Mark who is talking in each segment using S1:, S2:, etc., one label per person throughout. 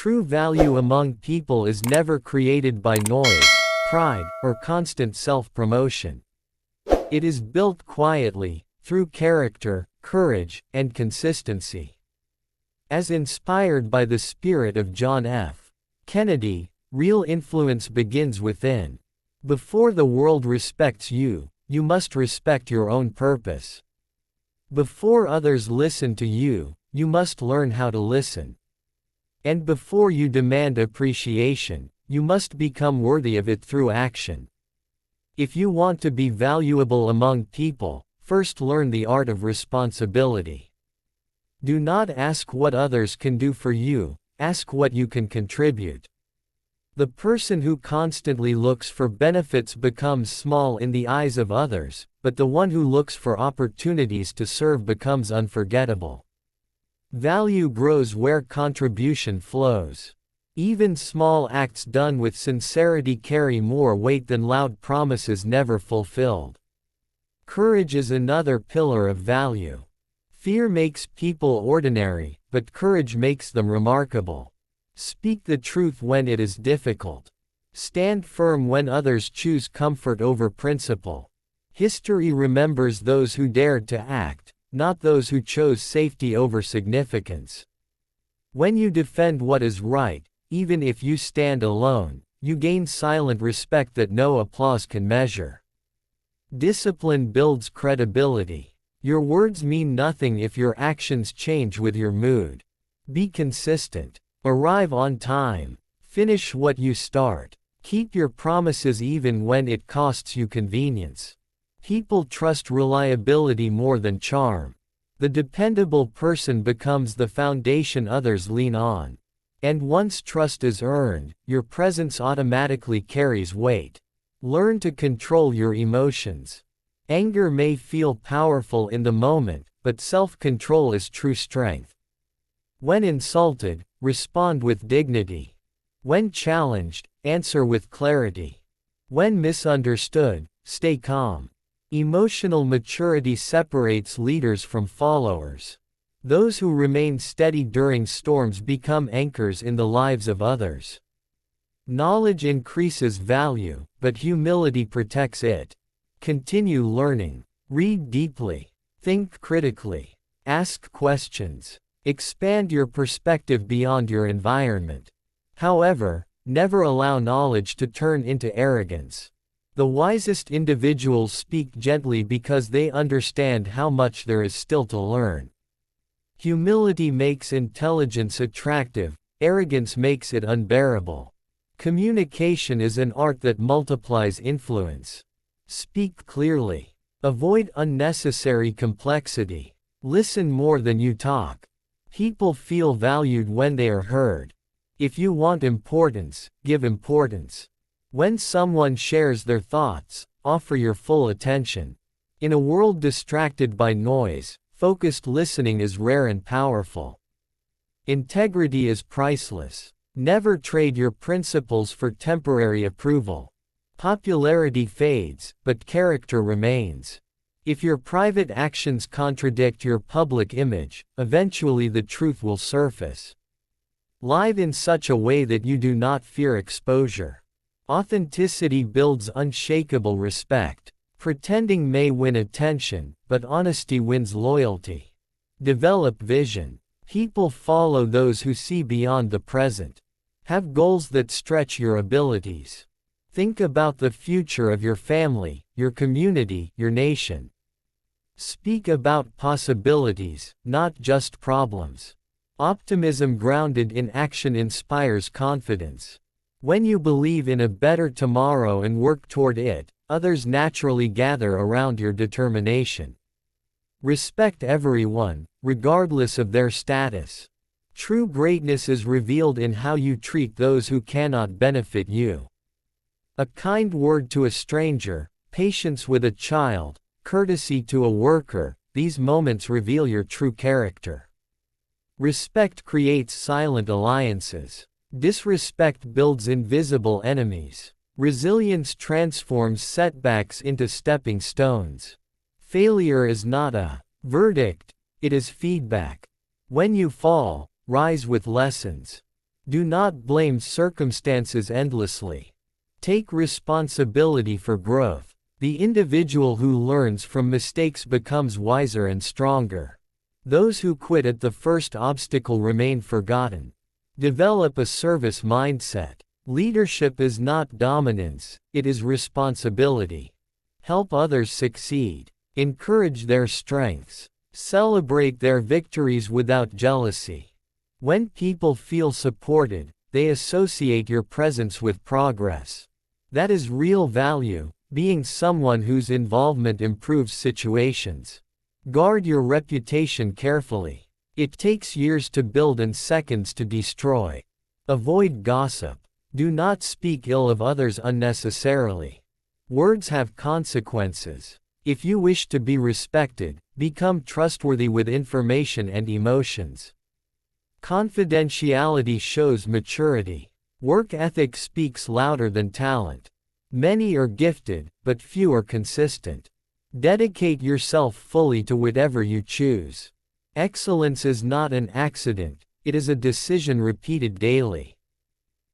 S1: True value among people is never created by noise, pride, or constant self-promotion. It is built quietly, through character, courage, and consistency. As inspired by the spirit of John F. Kennedy, real influence begins within. Before the world respects you, you must respect your own purpose. Before others listen to you, you must learn how to listen. And before you demand appreciation, you must become worthy of it through action. If you want to be valuable among people, first learn the art of responsibility. Do not ask what others can do for you, ask what you can contribute. The person who constantly looks for benefits becomes small in the eyes of others, but the one who looks for opportunities to serve becomes unforgettable. Value grows where contribution flows. Even small acts done with sincerity carry more weight than loud promises never fulfilled. Courage is another pillar of value. Fear makes people ordinary, but courage makes them remarkable. Speak the truth when it is difficult. Stand firm when others choose comfort over principle. History remembers those who dared to act, not those who chose safety over significance. When you defend what is right, even if you stand alone, you gain silent respect that no applause can measure. Discipline builds credibility. Your words mean nothing if your actions change with your mood. Be consistent. Arrive on time. Finish what you start. Keep your promises even when it costs you convenience. People trust reliability more than charm. The dependable person becomes the foundation others lean on. And once trust is earned, your presence automatically carries weight. Learn to control your emotions. Anger may feel powerful in the moment, but self-control is true strength. When insulted, respond with dignity. When challenged, answer with clarity. When misunderstood, stay calm. Emotional maturity separates leaders from followers. Those who remain steady during storms become anchors in the lives of others. Knowledge increases value, but humility protects it. Continue learning. Read deeply. Think critically. Ask questions. Expand your perspective beyond your environment. However, never allow knowledge to turn into arrogance. The wisest individuals speak gently because they understand how much there is still to learn. Humility makes intelligence attractive, arrogance makes it unbearable. Communication is an art that multiplies influence. Speak clearly. Avoid unnecessary complexity. Listen more than you talk. People feel valued when they are heard. If you want importance, give importance. When someone shares their thoughts, offer your full attention. In a world distracted by noise, focused listening is rare and powerful. Integrity is priceless. Never trade your principles for temporary approval. Popularity fades, but character remains. If your private actions contradict your public image, eventually the truth will surface. Live in such a way that you do not fear exposure. Authenticity builds unshakable respect. Pretending may win attention, but honesty wins loyalty. Develop vision. People follow those who see beyond the present. Have goals that stretch your abilities. Think about the future of your family, your community, your nation. Speak about possibilities, not just problems. Optimism grounded in action inspires confidence. When you believe in a better tomorrow and work toward it, others naturally gather around your determination. Respect everyone, regardless of their status. True greatness is revealed in how you treat those who cannot benefit you. A kind word to a stranger, patience with a child, courtesy to a worker, these moments reveal your true character. Respect creates silent alliances. Disrespect builds invisible enemies. Resilience transforms setbacks into stepping stones. Failure is not a verdict, it is feedback. When you fall, rise with lessons. Do not blame circumstances endlessly. Take responsibility for growth. The individual who learns from mistakes becomes wiser and stronger. Those who quit at the first obstacle remain forgotten. Develop a service mindset. Leadership is not dominance, it is responsibility. Help others succeed. Encourage their strengths. Celebrate their victories without jealousy. When people feel supported, they associate your presence with progress. That is real value, being someone whose involvement improves situations. Guard your reputation carefully. It takes years to build and seconds to destroy. Avoid gossip. Do not speak ill of others unnecessarily. Words have consequences. If you wish to be respected, become trustworthy with information and emotions. Confidentiality shows maturity. Work ethic speaks louder than talent. Many are gifted, but few are consistent. Dedicate yourself fully to whatever you choose. Excellence is not an accident, it is a decision repeated daily.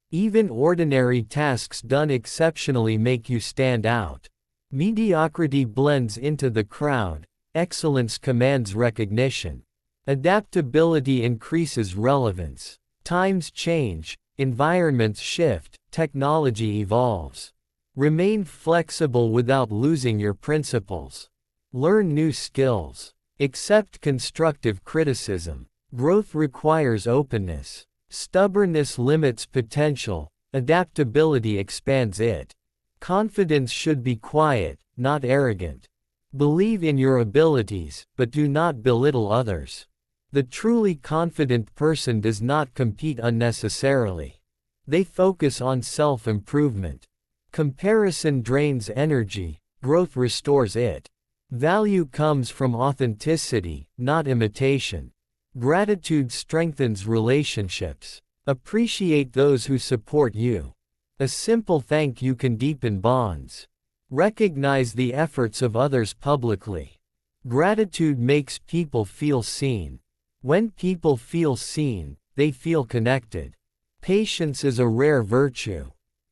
S1: Even ordinary tasks done exceptionally make you stand out. Mediocrity blends into the crowd, excellence commands recognition. Adaptability increases relevance. Times change, environments shift, technology evolves. Remain flexible without losing your principles. Learn new skills. Accept constructive criticism. Growth requires openness. Stubbornness limits potential, adaptability expands it. Confidence should be quiet, not arrogant. Believe in your abilities, but do not belittle others. The truly confident person does not compete unnecessarily. They focus on self-improvement. Comparison drains energy, growth restores it. Value comes from authenticity, not imitation. Gratitude strengthens relationships. Appreciate those who support you. A simple thank you can deepen bonds. Recognize the efforts of others publicly. Gratitude makes people feel seen. When people feel seen, they feel connected. Patience is a rare virtue.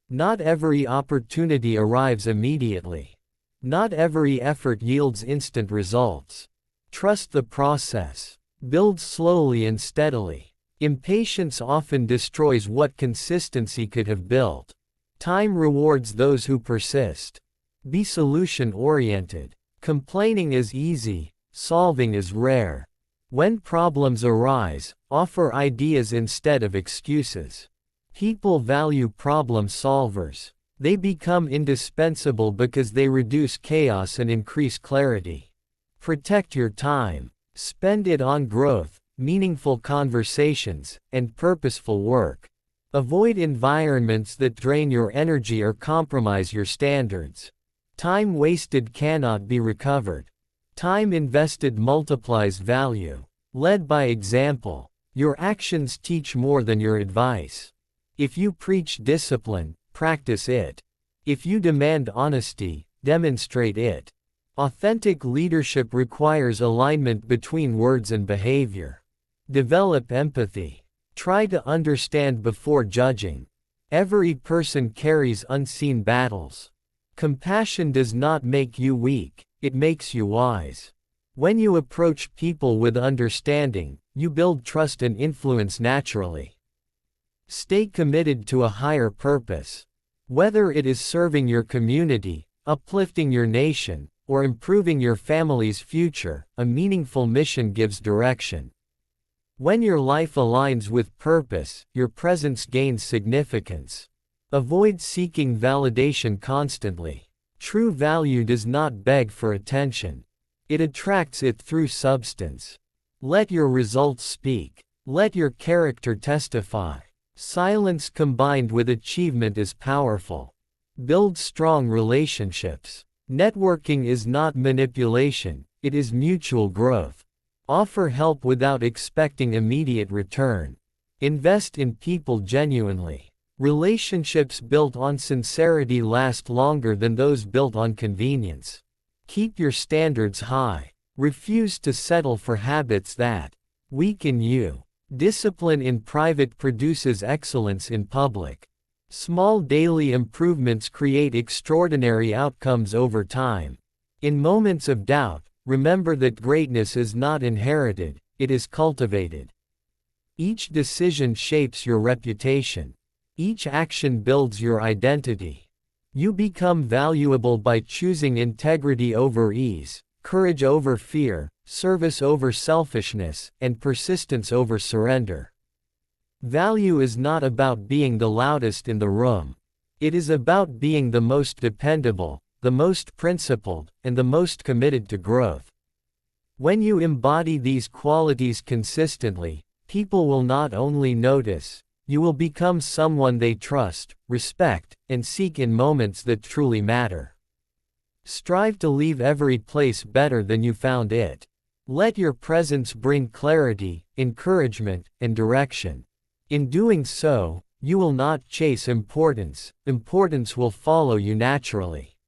S1: Not every opportunity arrives immediately. Not every effort yields instant results. Trust the process. Build slowly and steadily. Impatience often destroys what consistency could have built. Time rewards those who persist. Be solution-oriented. Complaining is easy, solving is rare. When problems arise, offer ideas instead of excuses. People value problem solvers. They become indispensable because they reduce chaos and increase clarity. Protect your time. Spend it on growth, meaningful conversations, and purposeful work. Avoid environments that drain your energy or compromise your standards. Time wasted cannot be recovered. Time invested multiplies value. Led by example. Your actions teach more than your advice. If you preach discipline, practice it. If you demand honesty, demonstrate it. Authentic leadership requires alignment between words and behavior. Develop empathy. Try to understand before judging. Every person carries unseen battles. Compassion does not make you weak, it makes you wise. When you approach people with understanding, you build trust and influence naturally. Stay committed to a higher purpose. Whether it is serving your community, uplifting your nation, or improving your family's future, a meaningful mission gives direction. When your life aligns with purpose, your presence gains significance. Avoid seeking validation constantly. True value does not beg for attention. It attracts it through substance. Let your results speak. Let your character testify. Silence combined with achievement is powerful. Build strong relationships. Networking is not manipulation, it is mutual growth. Offer help without expecting immediate return. Invest in people genuinely. Relationships built on sincerity last longer than those built on convenience. Keep your standards high. Refuse to settle for habits that weaken you. Discipline in private produces excellence in public. Small daily improvements create extraordinary outcomes over time. In moments of doubt, remember that greatness is not inherited, it is cultivated. Each decision shapes your reputation. Each action builds your identity. You become valuable by choosing integrity over ease, courage over fear, service over selfishness, and persistence over surrender. Value is not about being the loudest in the room. It is about being the most dependable, the most principled, and the most committed to growth. When you embody these qualities consistently, people will not only notice, you will become someone they trust, respect, and seek in moments that truly matter. Strive to leave every place better than you found it. Let your presence bring clarity, encouragement, and direction. In doing so, you will not chase importance, importance will follow you naturally.